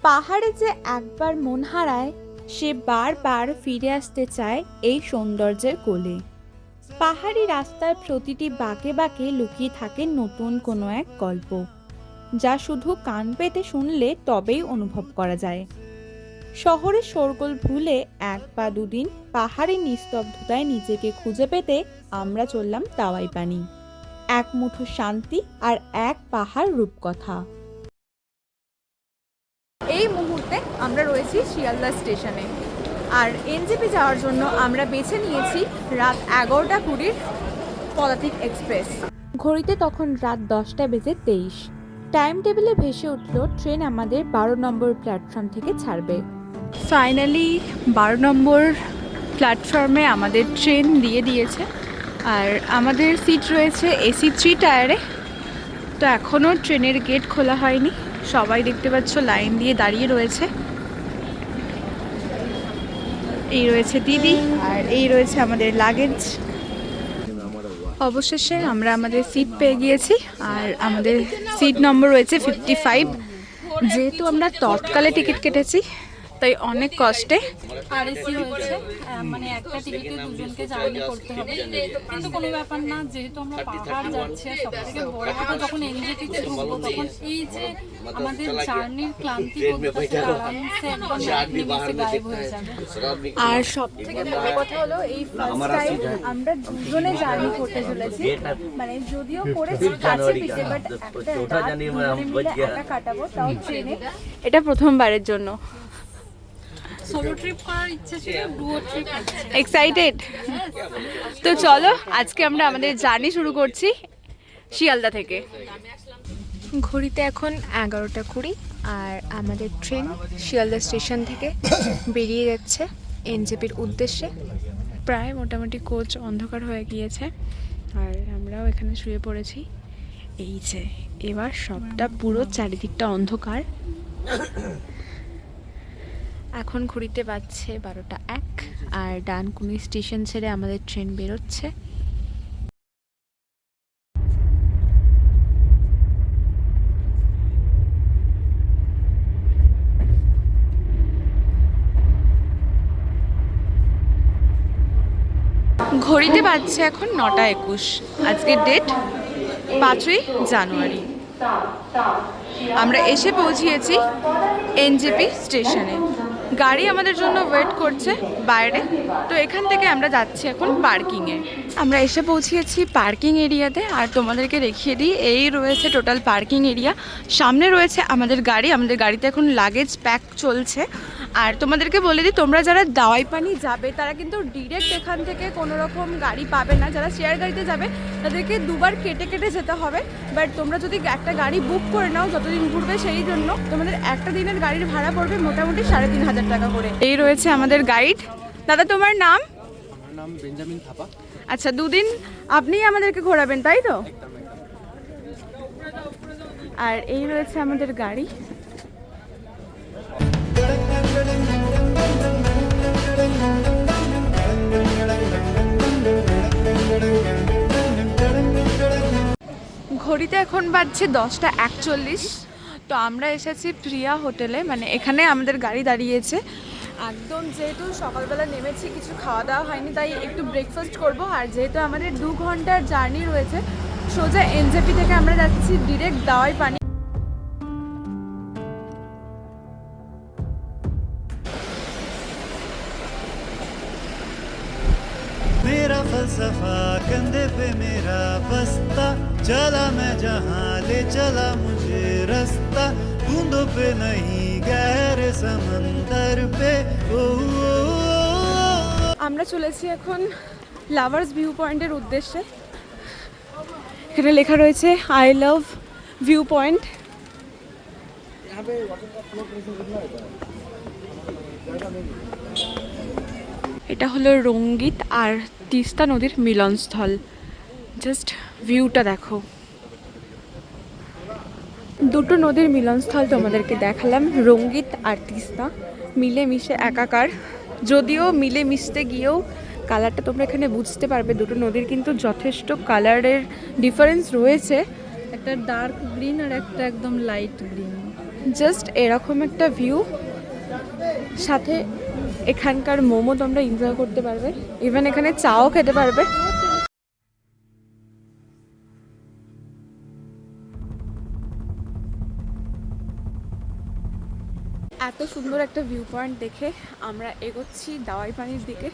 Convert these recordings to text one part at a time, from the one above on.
পাহাড়ে যে একবার মন হারায় সে বারবার ফিরে আসতে চায় এই সৌন্দর্যের কোলে। পাহাড়ি রাস্তার প্রতিটি বাঁকে বাঁকে লুকিয়ে থাকে নতুন কোনো এক গল্প, যা শুধু কান পেতে শুনলে তবেই অনুভব করা যায়। শহরের শোরগোল ভুলে এক বা দুদিন পাহাড়ি নিস্তব্ধতায় নিজেকে খুঁজে পেতে আমরা চললাম তাওয়াই পানি। এক মুঠো শান্তি আর এক পাহাড় রূপকথা। এই মুহূর্তে আমরা রয়েছি শিয়ালদা স্টেশনে, আর এনজেপি যাওয়ার জন্য আমরা বেছে নিয়েছি রাত 11:20 পদাতিক এক্সপ্রেস। ঘড়িতে তখন রাত 10:23। টাইম টেবিলে ভেসে উঠল ট্রেন আমাদের 12 নম্বর প্ল্যাটফর্ম থেকে ছাড়বে। ফাইনালি 12 নম্বর প্ল্যাটফর্মে আমাদের ট্রেন দিয়ে দিয়েছে, আর আমাদের সিট রয়েছে এসি 3 টায়ারে। তো এখনও ট্রেনের গেট খোলা হয়নি, সবাই দেখতে পাচ্ছ লাইন দিয়ে দাঁড়িয়ে রয়েছে। এই রয়েছে দিদি, আর এই রয়েছে আমাদের লাগেজ। অবশেষে আমরা আমাদের সিট পেয়ে গিয়েছি, আর আমাদের সিট নম্বর রয়েছে 55। যেহেতু আমরা তৎকালে টিকিট কেটেছি তাই অনেক কষ্টে আরএসি হয়েছে, মানে একটা টিকিটে দুজনকে জার্নি করতে হবে, কিন্তু কোনো ব্যাপার না। যেহেতু আমরা পাহাড় যাচ্ছি, আর সবথেকে বড় কথা যখন এনজেপিতে ঢুকবো তখন এই যে আমাদের জার্নির ক্লান্তি বোধটা আরামসে একদম এক নিমেষে গায়েব হয়ে যাবে। আর সব থেকে বড় কথা হলো এই ফার্স্ট টাইম আমরা দুজনে জার্নি করতে চলেছি। মানে যদিও করেছি কাছে পিঠে, বাট একটা একা কাটাবো তাও ট্রেনে, এটা প্রথমবারের জন্য। সোলো ট্রিপ করার ইচ্ছে ছিল, ডুও ট্রিপ এক্সাইটেড। তো চলো আজকে আমরা আমাদের জার্নি শুরু করছি শিয়ালদা থেকে। ঘড়িতে এখন 11:20, আর আমাদের ট্রেন শিয়ালদা স্টেশন থেকে বেরিয়ে যাচ্ছে এনজেপির উদ্দেশ্যে। প্রায় মোটামুটি কোচ অন্ধকার হয়ে গিয়েছে, আর আমরাও এখানে শুয়ে পড়েছি। এই যে এবার সবটা পুরো চারিদিকটা অন্ধকার। এখন ঘড়িতে বাজছে 12:01, আর ডানকুনি স্টেশন ছেড়ে আমাদের ট্রেন বেরোচ্ছে। ঘড়িতে বাজছে এখন 9:21। আজকের ডেট 5ই জানুয়ারি। আমরা এসে পৌঁছিয়েছি এনজেপি স্টেশনে। গাড়ি আমাদের জন্য ওয়েট করছে বাইরে। তো এখান থেকে আমরা যাচ্ছি এখন পার্কিংয়ে। আমরা এসে পৌঁছিয়েছি পার্কিং এরিয়াতে, আর তোমাদেরকে দেখিয়ে দিই এই রয়েছে টোটাল পার্কিং এরিয়া। সামনে রয়েছে আমাদের গাড়ি, আমাদের গাড়িতে এখন লাগেজ প্যাক চলছে। আর তোমাদেরকে বলে দিই, তোমরা যারা দাওয়াই পানি যাবে তারা কিন্তু ডিরেক্ট এখান থেকে কোনো রকম গাড়ি পাবে না। যারা শেয়ার গাড়িতে যাবে তাদেরকে দুবার কেটে কেটে যেতে হবে। বাট তোমরা যদি একটা গাড়ি বুক করে নাও যতদিন ঘুরবে, সেই জন্য তোমাদের একটা দিনের গাড়ির ভাড়া পড়বে মোটামুটি 3,500 টাকা করে। এই রয়েছে আমাদের গাইড। দাদা তোমার নাম? আমার নাম বেঞ্জামিন থাপা। আচ্ছা, দুদিন আপনিই আমাদেরকে ঘোরাবেন তাই তো? আর এই রয়েছে আমাদের গাড়ি। ঘড়িতে এখন বাজছে 10:41। তো আমরা এসেছি প্রিয়া হোটেলে, মানে এখানে আমাদের গাড়ি দাঁড়িয়েছে একদম। যেহেতু সকালবেলা নেমেছি, কিছু খাওয়া দাওয়া হয়নি, তাই একটু ব্রেকফাস্ট করব। আর যেহেতু আমাদের 2 ঘন্টার জার্নি রয়েছে, সোজা এনজেপি থেকে আমরা যাচ্ছি ডিরেক্ট দাওয়াই পানি। मेरा फलसफा कंधे पे मेरा बस्ता, चला मैं जहाँ ले चला मुझे रास्ता, बूंदों पे नहीं गहरे समंदर पे। আমরা চলেছি এখন লাভার্স ভিউ পয়েন্টের উদ্দেশ্যে। এখানে লেখা রয়েছে আই লাভ ভিউ পয়েন্ট। এটা হলো রঙ্গিত আর তিস্তা নদীর মিলনস্থল। জাস্ট ভিউটা দেখো। দুটো নদীর মিলনস্থল তোমাদেরকে দেখালাম, রঙ্গিত আর তিস্তা মিলেমিশে একাকার। যদিও মিলে মিশতে গিয়েও কালারটা তোমরা এখানে বুঝতে পারবে, দুটো নদীর কিন্তু যথেষ্ট কালারের ডিফারেন্স রয়েছে। একটা ডার্ক গ্রিন আর একটা একদম লাইট গ্রিন। জাস্ট এরকম একটা ভিউ, সাথে এখানকার মোমো তোমরা এনজয় করতে পারবে, ইভেন এখানে চাও খেতে পারবে। এত সুন্দর একটা ভিউ পয়েন্ট দেখে আমরা এগোচ্ছি দাওয়াই পানির দিকে।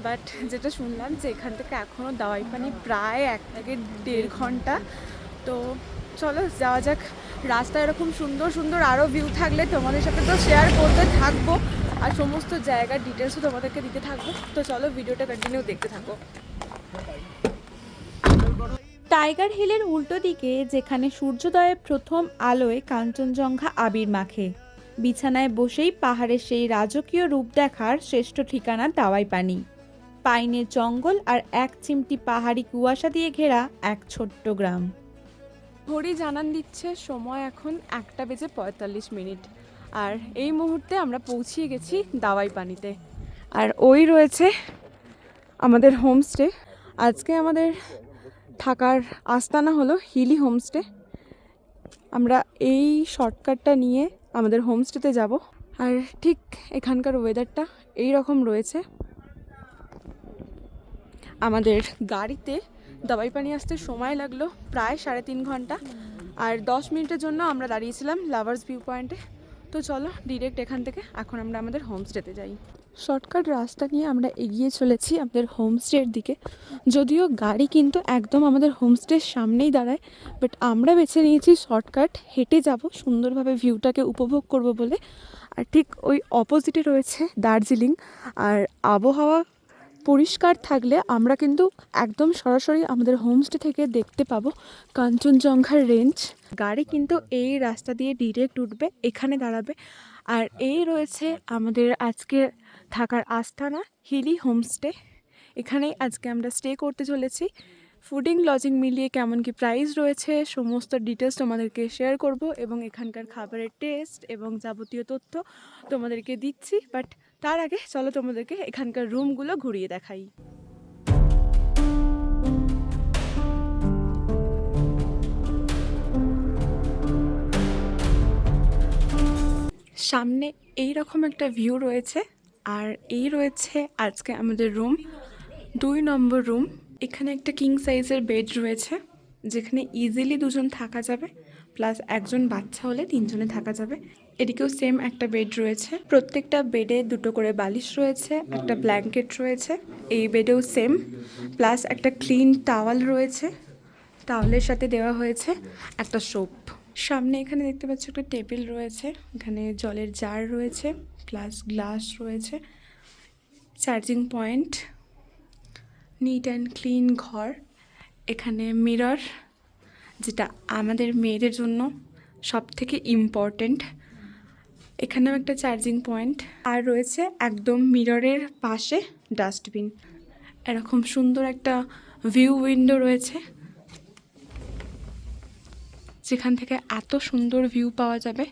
বাট যেটা শুনলাম যে এখান থেকে এখনও দাওয়াই পানি প্রায় 1 থেকে 1.5 ঘন্টা। তো চলো যাওয়া যাক। রাস্তায় এরকম সুন্দর সুন্দর আরও ভিউ থাকলে তোমাদের সাথে তো শেয়ার করতে থাকবো, আর সমস্ত জায়গার ডিটেলসও তোমাদেরকে দিতে থাকবো। তো চলো ভিডিওটা কন্টিনিউ দেখতে থাকো। টাইগার হিলের উল্টো দিকে, যেখানে সূর্যোদয়ের প্রথম আলোয় কাঞ্চনজঙ্ঘা আবির মাখে, বিছানায় বসেই পাহাড়ের সেই রাজকীয় রূপ দেখার শ্রেষ্ঠ ঠিকানা দাওয়াই পানি। পাইনের জঙ্গল আর এক চিমটি পাহাড়ি কুয়াশা দিয়ে ঘেরা এক ছোট্ট গ্রাম। ঘড়ি জানান দিচ্ছে সময় এখন 1:45, আর এই মুহূর্তে আমরা পৌঁছিয়ে গেছি দাওয়াই পানিতে। আর ওই রয়েছে আমাদের হোমস্টে। আজকে আমাদের থাকার আস্তানা হলো হিলি হোমস্টে। আমরা এই শর্টকাটটা নিয়ে আমাদের হোমস্টেতে যাব। আর ঠিক এখানকার ওয়েদারটা এই রকম রয়েছে। আমাদের গাড়িতে দাওয়াই পানি আসতে সময় লাগলো প্রায় 3.5 ঘন্টা, আর 10 মিনিটের জন্য আমরা দাঁড়িয়েছিলাম লাভার্স ভিউ পয়েন্টে। তো চলো ডিরেক্ট এখান থেকে এখন আমরা আমাদের হোমস্টেতে যাই। শর্টকাট রাস্তা নিয়ে আমরা এগিয়ে চলেছি আমাদের হোমস্টের দিকে। যদিও গাড়ি কিন্তু একদম আমাদের হোমস্টের সামনেই দাঁড়ায়, বাট আমরা বেছে নিয়েছি শর্টকাট, হেঁটে যাব সুন্দরভাবে ভিউটাকে উপভোগ করব বলে। আর ঠিক ওই অপোজিটে রয়েছে দার্জিলিং, আর আবহাওয়া পরিষ্কার থাকলে আমরা কিন্তু একদম সরাসরি আমাদের হোমস্টে থেকে দেখতে পাবো কাঞ্চনজঙ্ঘার রেঞ্জ। গাড়ি কিন্তু এই রাস্তা দিয়ে ডিরেক্ট উঠবে, এখানে দাঁড়াবে। আর এই রয়েছে আমাদের আজকে থাকার আস্তানা হিলি হোমস্টে। এখানেই আজকে আমরা স্টে করতে চলেছি। ফুডিং লজিং মিলিয়ে কেমন কি প্রাইস রয়েছে সমস্ত ডিটেলস তোমাদেরকে শেয়ার করব, এবং এখানকার খাবারের টেস্ট এবং যাবতীয় তথ্য তোমাদেরকে দিচ্ছি। বাট তার আগে চলো তোমাদেরকে এখানকার রুমগুলো ঘুরিয়ে দেখাই। সামনে এই রকম একটা ভিউ রয়েছে, আর এই রয়েছে আজকে আমাদের রুম, 2 নম্বর রুম। এখানে একটা কিং সাইজের বেড রয়েছে, যেখানে ইজিলি 2 জন থাকা যাবে, প্লাস একজন বাচ্চা হলে 3 জনে থাকা যাবে। এদিকেও সেম একটা বেড রয়েছে, প্রত্যেকটা বেডে 2টো করে বালিশ রয়েছে, একটা ব্ল্যাঙ্কেট রয়েছে। এই বেডেও সেম, প্লাস একটা ক্লিন টাওয়াল রয়েছে, টাওয়ালের সাথে দেওয়া হয়েছে একটা সোপ। সামনে এখানে দেখতে পাচ্ছ একটা টেবিল রয়েছে, এখানে জলের জার রয়েছে, প্লাস গ্লাস রয়েছে, charging point, NEET and clean ঘর। এখানে মিরর, যেটা আমাদের মেয়েদের জন্য সব থেকে ইম্পর্টেন্ট। এখানেও একটা চার্জিং পয়েন্ট, আর রয়েছে একদম মিররের পাশে ডাস্টবিন। এরকম সুন্দর একটা ভিউ উইন্ডো রয়েছে, যেখান থেকে এত সুন্দর ভিউ পাওয়া যাবে।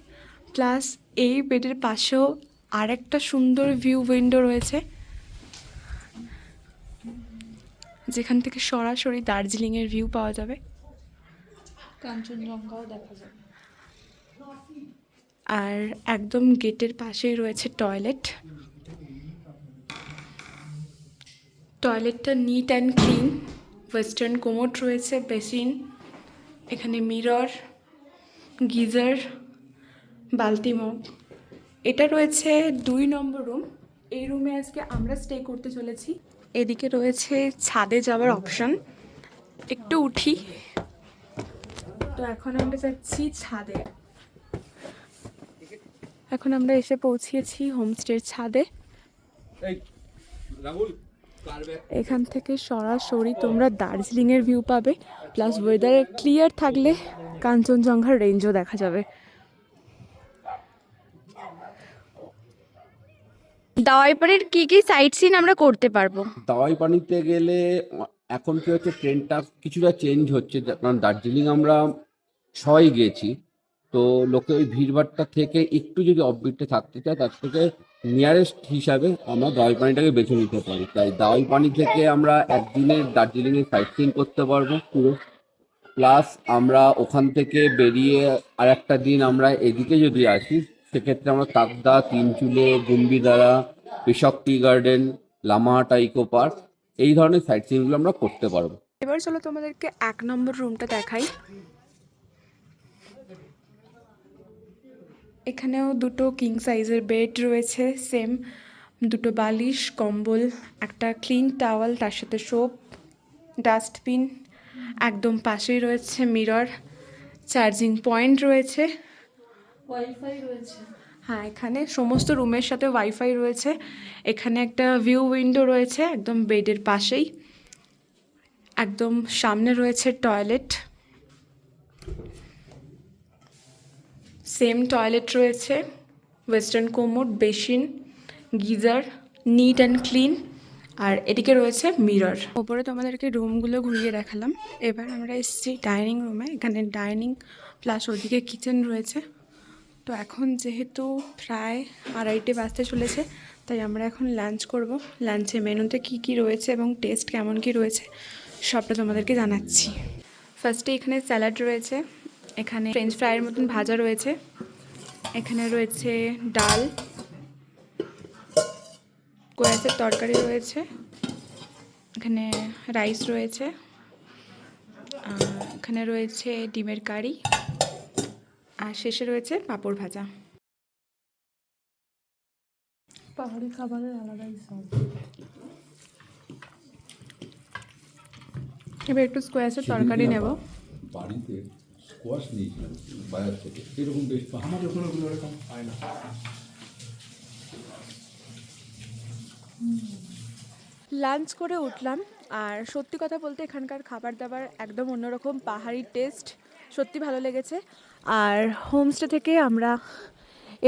প্লাস এই বেডের পাশেও আরেকটা সুন্দর ভিউ উইন্ডো রয়েছে, যেখান থেকে সরাসরি দার্জিলিংয়ের ভিউ পাওয়া যাবে, কাঞ্চনজঙ্ঘাও দেখা যাবে। আর একদম গেটের পাশেই রয়েছে টয়লেট। টয়লেটটা neat and clean, western commode রয়েছে, বেসিন, এখানে মিরর, গিজার, বালতি মগ। এটা রয়েছে 2 নম্বর রুম। এই রুমে আজকে আমরা স্টে করতে চলেছি। এদিকে রয়েছে ছাদে যাওয়ার অপশন। একটু উঠি, তো এখন আমরা যাচ্ছি ছাদে। এখন আমরা এসে পৌঁছিয়েছি হোমস্টের ছাদে। এখান থেকে সরাসরি তোমরা দার্জিলিংয়ের ভিউ পাবে, প্লাস ওয়েদার ক্লিয়ার থাকলে কাঞ্চনজঙ্ঘার রেঞ্জও দেখা যাবে। দাওয়াই পানির কি কি সাইট সিন আমরা করতে পারবো? দাওয়াই পানিতে গেলে এখন কি হচ্ছে, ট্রেনটা কিছুটা চেঞ্জ হচ্ছে, কারণ দার্জিলিং আমরা সবাই গেছি, তো লোকে ওই ভিড়ভাড়টা থেকে একটু যদি অফবিটে থাকতে চায়, তার থেকে নিয়ারেস্ট হিসাবে আমরা দাওয়াই পানিটাকে বেছে নিতে পারি। তাই দাওয়াই পানি থেকে আমরা একদিনের দার্জিলিংয়ে সাইট সিন করতে পারবো পুরো। প্লাস আমরা ওখান থেকে বেরিয়ে আর একটা দিন আমরা এদিকে যদি আসি, সেক্ষেত্রে আমরা তাকদা, তিনচুলে, গুম্বিদারা, কৃষক tea garden, Lamahatta eco park এই ধরনের সাইট সিনগুলো আমরা করতে পারবো। এবার চলো তোমাদেরকে 1 নম্বর রুমটা দেখাই। এখানেও দুটো কিং সাইজের বেড রয়েছে, সেম দুটো বালিশ, কম্বল, একটা ক্লিন টাওয়াল, তার সাথে সোপ, ডাস্টবিন, একদম পাশেই রয়েছে মিরর, চার্জিং পয়েন্ট রয়েছে, ওয়াইফাই রয়েছে। হ্যাঁ এখানে সমস্ত রুমের সাথে ওয়াইফাই রয়েছে। এখানে একটা ভিউ উইন্ডো রয়েছে একদম বেডের পাশেই, একদম সামনে রয়েছে টয়লেট, সেম টয়লেট রয়েছে, western commode, basin, geyser, neat and clean, আর এদিকে রয়েছে মিরর। ওপরে তোমাদেরকে রুমগুলো ঘুরিয়ে দেখালাম। এবার আমরা এসেছি ডাইনিং রুমে। এখানে ডাইনিং প্লাস ওদিকে কিচেন রয়েছে। তো এখন যেহেতু প্রায় 2:30 বাজতে চলেছে, তাই আমরা এখন লাঞ্চ করব। লাঞ্চে মেনুতে কি কি রয়েছে এবং টেস্ট কেমন কি রয়েছে সবটা তোমাদেরকে জানাচ্ছি। ফার্স্টে এখানে স্যালাড রয়েছে, এখানে ফ্রেঞ্চ ফ্রাইয়ের মতন ভাজা রয়েছে, এখানে রয়েছে ডাল, কোয়াসের তরকারি রয়েছে, এখানে রাইস রয়েছে, এখানে রয়েছে ডিমের কারি, আর শেষে রয়েছে পাঁপড় ভাজা। পাহাড়ি খাবারের আলাদাই স্বাদ। এবার একটু স্কোয়াশের তরকারি নেব। বাড়িতে স্কোয়াশ নিয়েছিলাম বাজার থেকে, এরকম বেশ আমাদের ওখানে ওগুলো এরকম হয় না। লাঞ্চ করে উঠলাম, আর সত্যি কথা বলতে এখানকার খাবার দাবার একদম অন্যরকম, পাহাড়ি টেস্ট, সত্যি ভালো লেগেছে। আর হোমস্টে থেকে আমরা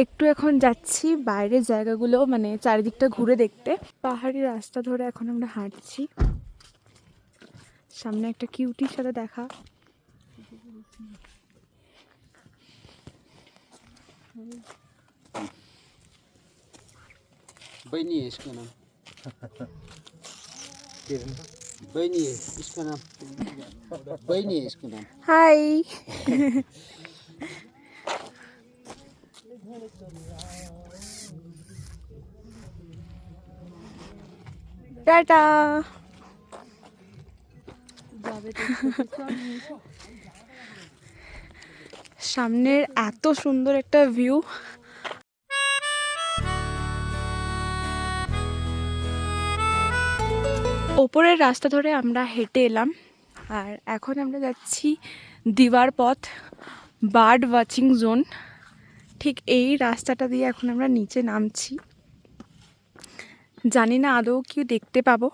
একটু এখন যাচ্ছি বাইরের জায়গাগুলো, মানে চারিদিকটা ঘুরে দেখতে। পাহাড়ি রাস্তা ধরে এখন আমরা হাঁটছি, সামনে একটা কিউটির সাথে দেখা। बहनी है इसका नाम। बहनी है इसका नाम। बहनी है इसका नाम। Hi, tata. সামনের এত সুন্দর একটা ভিউ। ওপরের রাস্তা ধরে আমরা হেঁটে এলাম, আর এখন আমরা যাচ্ছি দিওয়ার পথ, বার্ড ওয়াচিং জোন। ঠিক এই রাস্তাটা দিয়ে এখন আমরা নিচে নামছি। জানি না আদৌ কি দেখতে পাবো।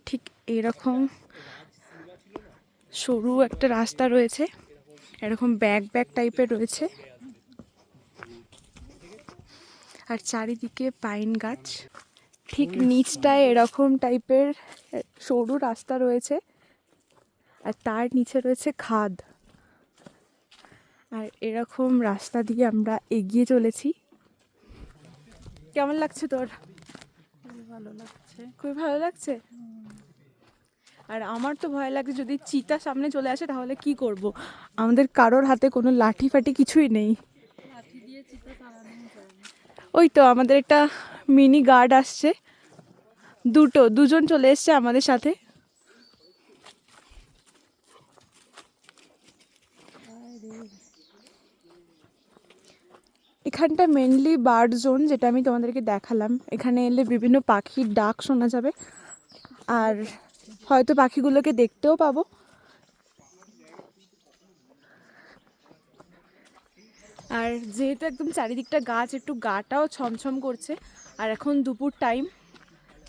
ঠিক এরকম সরু একটা রাস্তা রয়েছে, এরকম ব্যাগ ব্যাগ টাইপের রয়েছে, আর চারিদিকে পাইন গাছ। ঠিক নিচটায় এরকম টাইপের সরু রাস্তা রয়েছে, আর তার নিচে রয়েছে খাদ। আর এরকম রাস্তা দিয়ে আমরা এগিয়ে চলেছি। কেমন লাগছে তোর? ভালো লাগছে। খুবই ভালো লাগছে। আর আমার তো ভয় লাগে যদি চিতা সামনে চলে আসে তাহলে কি করব। আমাদের কারোর হাতে কোনো লাঠি ফাটি কিছুই নেই। লাঠি দিয়ে চিতা তাড়ানো যায় না। ওই তো আমাদের একটা মিনি গার্ড আসছে, দুজন চলে এসছে আমাদের সাথে। এখানটা মেনলি বার্ড জোন, যেটা আমি তোমাদেরকে দেখালাম। এখানে এলে বিভিন্ন পাখির ডাক শোনা যাবে, আর হয়তো পাখিগুলোকে দেখতেও পাবো। আর যেহেতু একদম চারিদিকটা গাছ, একটু গাটাও ছমছম করছে। আর এখন দুপুর টাইম,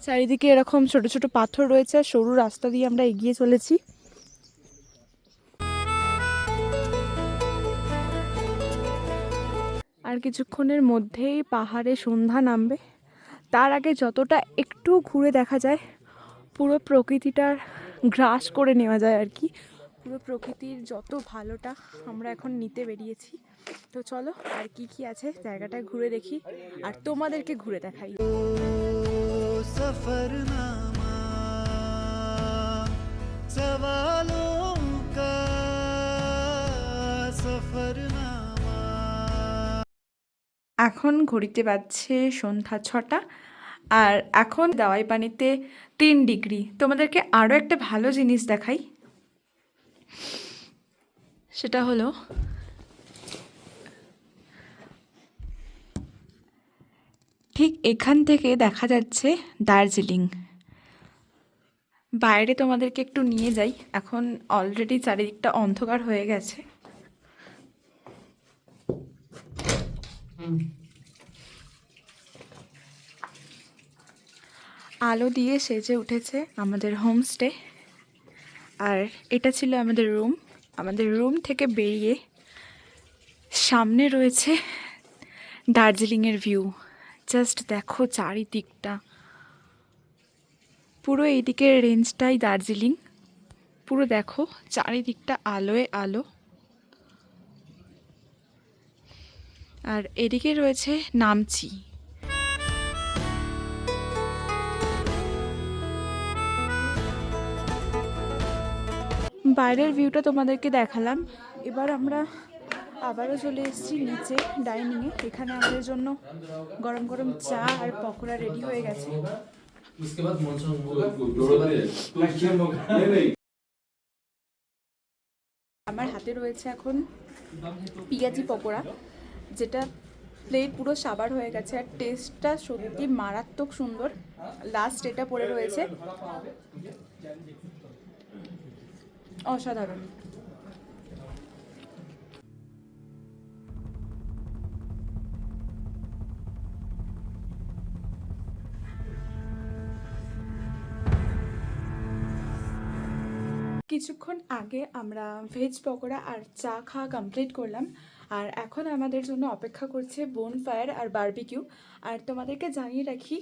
চারিদিকে এরকম ছোট ছোট পাথর রয়েছে, আর সরু রাস্তা দিয়ে আমরা এগিয়ে চলেছি। আর কিছুক্ষণের মধ্যেই পাহাড়ে সন্ধ্যা নামবে। তার আগে যতটা একটু ঘুরে দেখা যায়, পুরো প্রকৃতিটার গ্রাস করে নেওয়া যায় আর কি। পুরো প্রকৃতির যত ভালোটা আমরা এখন নিতে বেরিয়েছি। তো চলো আর কি কি আছে জায়গাটায় ঘুরে দেখি, আর তোমাদেরকে ঘুরে দেখাই। सफरनामा सवा सफरनामा। এখন ঘড়িতে বাজছে সন্ধ্যা 6টা, আর এখন দাওয়াই পানিতে 3 ডিগ্রি। তোমাদেরকে আরও একটা ভালো জিনিস দেখাই, সেটা হলো ঠিক এখান থেকে দেখা যাচ্ছে দার্জিলিং। বাইরে তোমাদেরকে একটু নিয়ে যাই, এখন অলরেডি চারিদিকটা অন্ধকার হয়ে গেছে। আলো দিয়ে সেজে উঠেছে আমাদের হোমস্টে, আর এটা ছিল আমাদের রুম। আমাদের রুম থেকে বেরিয়ে সামনে রয়েছে দার্জিলিংয়ের ভিউ। জাস্ট দেখো চারিদিকটা, পুরো এইদিকের রেঞ্জটাই দার্জিলিং। পুরো দেখো চারিদিকটা আলোয় আলো। আর এদিকে রয়েছে নামচি। বাইরের ভিউটা তোমাদেরকে দেখালাম। এবার আমরা আবারও চলে এসেছি নিচে ডাইনিংয়ে। এখানে আমাদের জন্য গরম গরম চা আর পকোড়া রেডি হয়ে গেছে। আমার হাতে রয়েছে এখন পিঁয়াজি পকোড়া, যেটা প্লেট পুরো সাবার হয়ে গেছে, আর টেস্টটা সত্যি মারাত্মক সুন্দর। লাস্ট এটা পড়ে রয়েছে, অসাধারণ। কিছুক্ষণ আগে আমরা ভেজ পকোড়া আর চা খাওয়া কমপ্লিট করলাম, আর এখন আমাদের জন্য অপেক্ষা করছে বোনফায়ার আর বারবিকিউ। আর তোমাদেরকে জানিয়ে রাখি,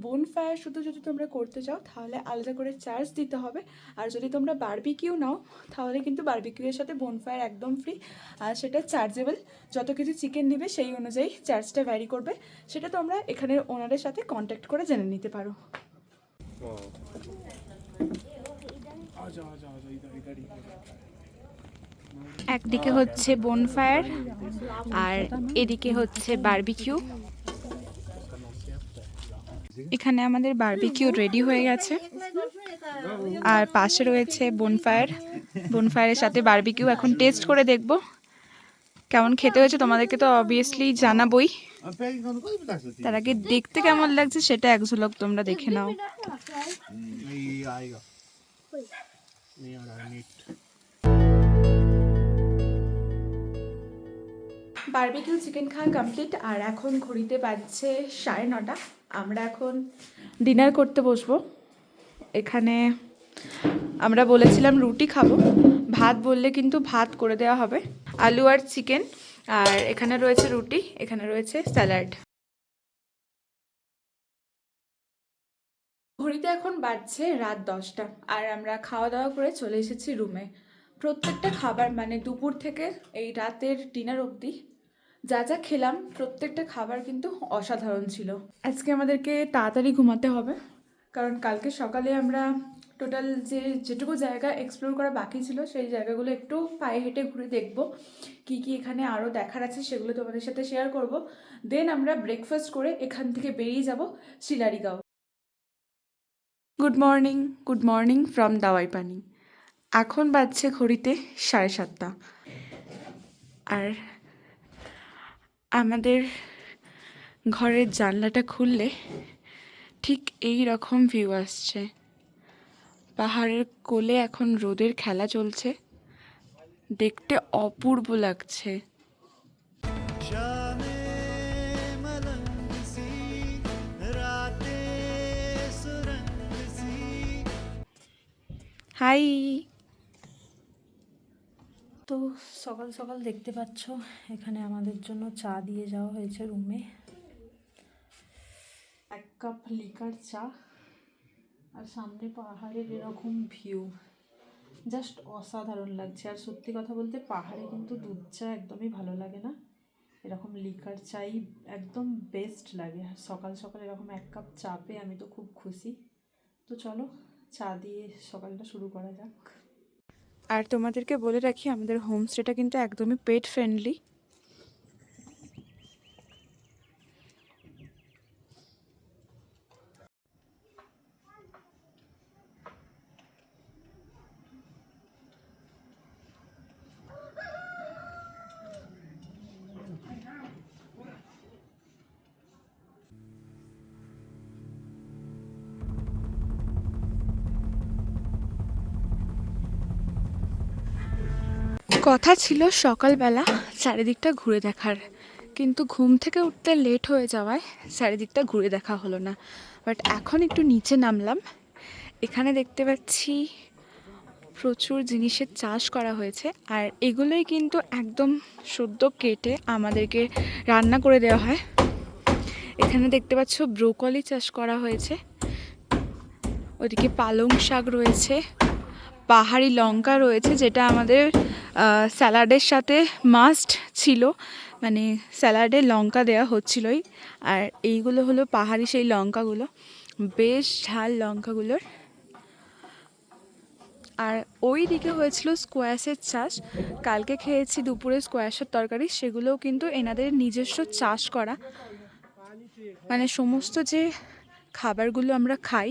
বোনফায়ার শুধু যদি তোমরা করতে চাও তাহলে আলাদা করে চার্জ দিতে হবে, আর যদি তোমরা বারবিকিউ নাও তাহলে কিন্তু বারবিকিউয়ের সাথে বোনফায়ার একদম ফ্রি। আর সেটা চার্জেবল, যত কিছু চিকেন নেবে সেই অনুযায়ী চার্জটা ভ্যারি করবে। সেটা তোমরা এখানের ওনারের সাথে কন্ট্যাক্ট করে জেনে নিতে পারো। একদিকে হচ্ছে বোনফায়ার আর এদিকে হচ্ছে বারবিকিউ। এখানে আমাদের বারবিকিউ রেডি হয়ে গেছে, আর পাশে রয়েছে বোনফায়ার। বোনফায়ারের সাথে বারবিকিউ এখন টেস্ট করে দেখব কেমন খেতে হয়েছে। তোমাদেরকে তো অবভিয়াসলি জানাবই, তার আগে দেখতে কেমন লাগছে সেটা এক ঝলক তোমরা দেখে নাও। বারবিকিউ চিকেন খাওয়া কমপ্লিট, আর এখন ঘড়িতে বাজছে 9:30। আমরা এখন ডিনার করতে বসবো। এখানে আমরা বলেছিলাম রুটি খাবো, ভাত বললে কিন্তু ভাত করে দেওয়া হবে। আলু আর চিকেন, আর এখানে রয়েছে রুটি, এখানে রয়েছে স্যালাড। ঘড়িতে এখন বাজছে রাত 10টা, আর আমরা খাওয়া দাওয়া করে চলে এসেছি রুমে। প্রত্যেকটা খাবার মানে দুপুর থেকে এই রাতের ডিনার অবধি যা যা খেলাম প্রত্যেকটা খাবার কিন্তু অসাধারণ ছিল। আজকে আমাদেরকে তাড়াতাড়ি ঘুমাতে হবে, কারণ কালকে সকালে আমরা টোটাল যেটুকু জায়গা এক্সপ্লোর করা বাকি ছিল সেই জায়গাগুলো একটু পায়ে হেঁটে ঘুরে দেখব, কি কি এখানে আরও দেখার আছে সেগুলো তোমাদের সাথে শেয়ার করব। দেন আমরা ব্রেকফাস্ট করে এখান থেকে বেরিয়ে যাব শিলারিগাঁও। গুড মর্নিং ফ্রম দাওয়াই পানি। এখন বাজছে ঘড়িতে 7:30, আর আমাদের ঘরের জানলাটা খুললে ঠিক এই রকম ভিউ আসছে। পাহাড়ের কোলে এখন রোদের খেলা চলছে, দেখতে অপূর্ব লাগছে। शामें मलंग सी, रातें सुरंग सी। হাই। তো সকাল সকাল দেখতে পাচ্ছ এখানে আমাদের জন্য চা দিয়ে যাওয়া হয়েছে রুমে। 1 কাপ লিকার চা, আর সামনে পাহাড়ের এরকম ভিউ, জাস্ট অসাধারণ লাগছে। আর সত্যি কথা বলতে পাহাড়ে কিন্তু দুধ চা একদমই ভালো লাগে না, এরকম লিকার চাই একদম বেস্ট লাগে। আর সকাল সকাল এরকম 1 কাপ চা পেয়ে আমি তো খুব খুশি। তো চলো চা দিয়ে সকালটা শুরু করা যাক। আর তোমাদেরকে বলে রাখি আমাদের হোমস্টেটা কিন্তু একদমই পেট ফ্রেন্ডলি। কথা ছিল সকালবেলা চারিদিকটা ঘুরে দেখার, কিন্তু ঘুম থেকে উঠতে লেট হয়ে যাওয়ায় চারিদিকটা ঘুরে দেখা হলো না। বাট এখন একটু নিচে নামলাম, এখানে দেখতে পাচ্ছি প্রচুর জিনিসের চাষ করা হয়েছে, আর এগুলোই কিন্তু একদম সদ্য কেটে আমাদেরকে রান্না করে দেওয়া হয়। এখানে দেখতে পাচ্ছ ব্রোকলি চাষ করা হয়েছে, ওদিকে পালং শাক রয়েছে, পাহাড়ি লঙ্কা রয়েছে, যেটা আমাদের স্যালাডের সাথে মাস্ট ছিল, মানে স্যালাডে লঙ্কা দেওয়া হচ্ছিলই। আর এইগুলো হলো পাহাড়ি সেই লঙ্কাগুলো, বেশ ঝাল লঙ্কাগুলোর। আর ওই দিকে হয়েছিল স্কোয়াশের চাষ, কালকে খেয়েছি দুপুরে স্কোয়াশের তরকারি, সেগুলোও কিন্তু এনাদের নিজস্ব চাষ করা, মানে সমস্ত যে খাবারগুলো আমরা খাই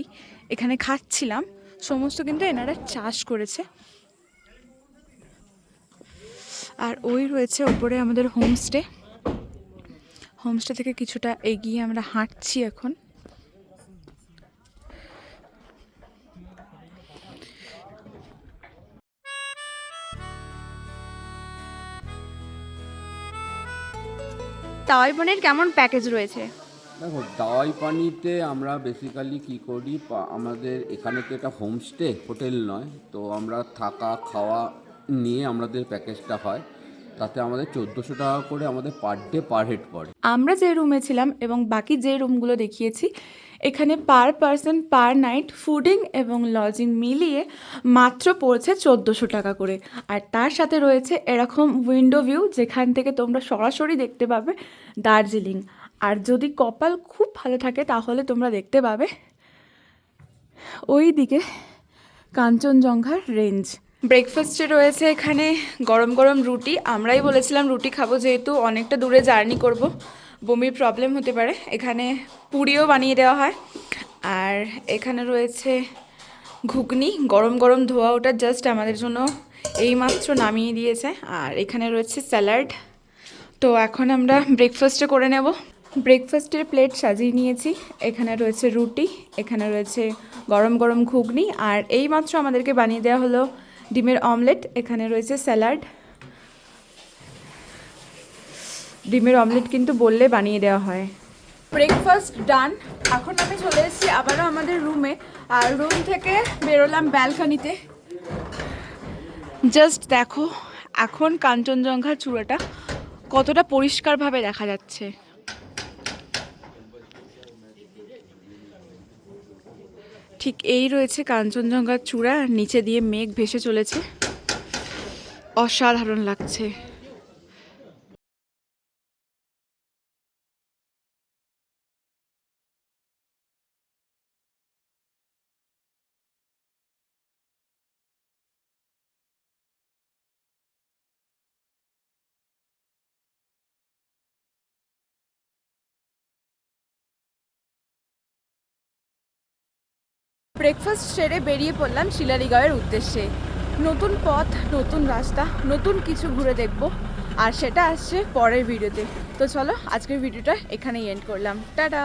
এখানে খাচ্ছিলাম সমস্ত কিন্তু এনারা চাষ করেছে। আর ওই রয়েছে ওপরে আমাদের হোমস্টে, হোমস্টে থেকে কিছুটা এগিয়ে আমরা হাঁটছি এখন। তাওয়াই বোনের কেমন প্যাকেজ রয়েছে? দেখো, দাওয়াই পানিতে আমরা বেসিক্যালি কী করি, আমাদের এখানে তো এটা হোমস্টে, হোটেল নয়, তো আমরা থাকা খাওয়া নিয়ে আমাদের প্যাকেজটা হয়, তাতে আমাদের 1400 টাকা করে আমাদের পার ডে পার হেড পড়ে। আমরা যে রুমে ছিলাম এবং বাকি যে রুমগুলো দেখিয়েছি, এখানে per person per night fooding এবং লজিং মিলিয়ে মাত্র পড়ছে 1400 টাকা করে। আর তার সাথে রয়েছে এরকম উইন্ডো ভিউ, যেখান থেকে তোমরা সরাসরি দেখতে পাবে দার্জিলিং। আর যদি কপাল খুব ভালো থাকে তাহলে তোমরা দেখতে পাবে ওই দিকে কাঞ্চনজঙ্ঘার রেঞ্জ। ব্রেকফাস্টে রয়েছে এখানে গরম গরম রুটি, আমরাই বলেছিলাম রুটি খাবো, যেহেতু অনেকটা দূরে জার্নি করব, বমির প্রবলেম হতে পারে। এখানে পুরিও বানিয়ে দেওয়া হয়। আর এখানে রয়েছে ঘুগনি, গরম গরম ধোয়া, ওটা জাস্ট আমাদের জন্য এইমাত্র নামিয়ে দিয়েছে। আর এখানে রয়েছে স্যালাড। তো এখন আমরা ব্রেকফাস্টে করে নেব। ব্রেকফাস্টের প্লেট সাজিয়ে নিয়েছি, এখানে রয়েছে রুটি, এখানে রয়েছে গরম গরম ঘুগনি, আর এইমাত্র আমাদেরকে বানিয়ে দেওয়া হলো ডিমের অমলেট। এখানে রয়েছে স্যালাড, ডিমের অমলেট কিন্তু বললে বানিয়ে দেওয়া হয়। ব্রেকফাস্ট ডান, এখন আমি চলে এসেছি আবারও আমাদের রুমে। আর রুম থেকে বেরোলাম ব্যালকনিতে। জাস্ট দেখো এখন কাঞ্চনজঙ্ঘার চূড়াটা কতটা পরিষ্কারভাবে দেখা যাচ্ছে। ঠিক এই রয়েছে কাঞ্চনজঙ্ঘার চূড়া, নিচে দিয়ে মেঘ ভেসে চলেছে, অসাধারণ লাগছে। ব্রেকফাস্ট সেরে বেরিয়ে পড়লাম শিলালিগড়ের উদ্দেশ্যে। নতুন পথ, নতুন রাস্তা, নতুন কিছু ঘুরে দেখব, আর সেটা আসছে পরের ভিডিওতে। তো চলো আজকের ভিডিওটা এখানেই এন্ড করলাম, টাটা।